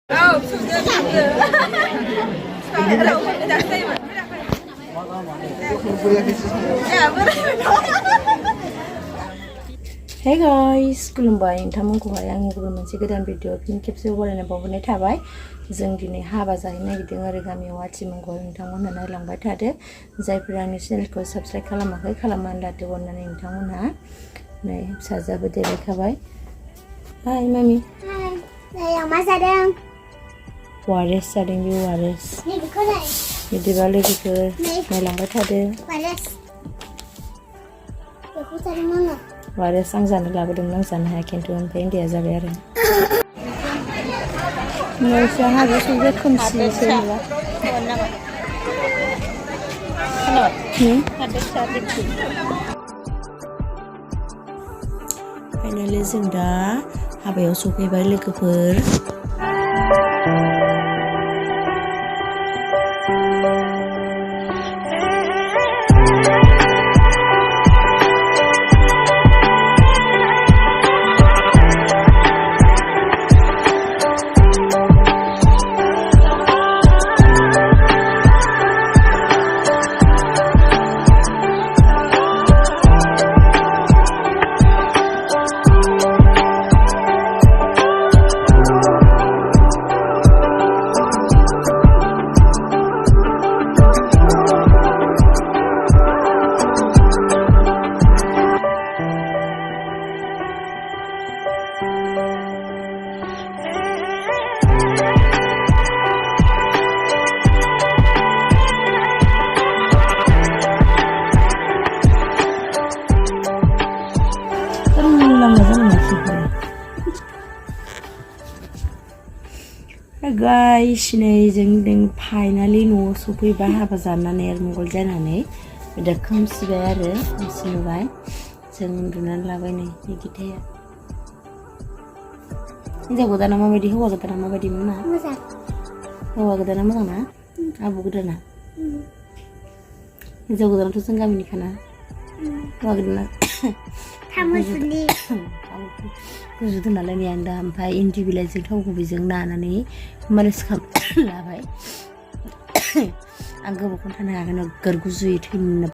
Hey guys, खुलुमबाय नोंथांमोनखौहाय आंनि गुबुन मोनसे गोदान भिडिअ फिन खेबसे बरायनाय बावहरनाय थाबाय। जों दिनै हाबा जाहैनो नागिरदों आरो गामियाव आथिमंगल नोंथांमोनहा नायलांबाय थादो। जायफोरा आंनि चेनेलखौ साबस्क्राइब खालामाखै खालामनानै लादो अननानै नोंथांमोनहा। नै फिसाजोआबो देलायखाबाय। हाय मामि। हाय। नै मा जादों? वारेस जादों बे वारेस। बिदिबा लोगोफोर नायलांबाय थादो। वारेस। बेखौ जादों आङो। वारेस आं जानो लाबोदों आं जानो हाया खिन्थु ओमफ्राय उन्दैया जाबाय आरो। नोंसा हाबो संग्रा खोमसिसो नुवा। फाइनालि जों दा हाबायाव सफैबाय लोगोफोर। Guys, नै जों फाइनालि न'आव सफैबाय हाबा जानानै मंगल जानानै दा खोमसिबाय आरो खोमसि नुबाय जों उन्दुनानै लाबाय नै गिथाया हिनजाव गोदाना माबायदि हौवा गोदाना माबायदि मोना मोजां हौवा गोदाना मोजां ना आबौ गोदाना हिनजाव गोदानाथ' जों गामिनिखाना हौवा गोदाना थामुसुलि गुजुदों नालाय नै आं दा ओमफ्राय इन्दि बिलाइजों थाव गुबैजों नानानै मालिस खालामना लाबाय आं गोबावखौनो थानो हायाखै नोगोर गुजुयै थैनो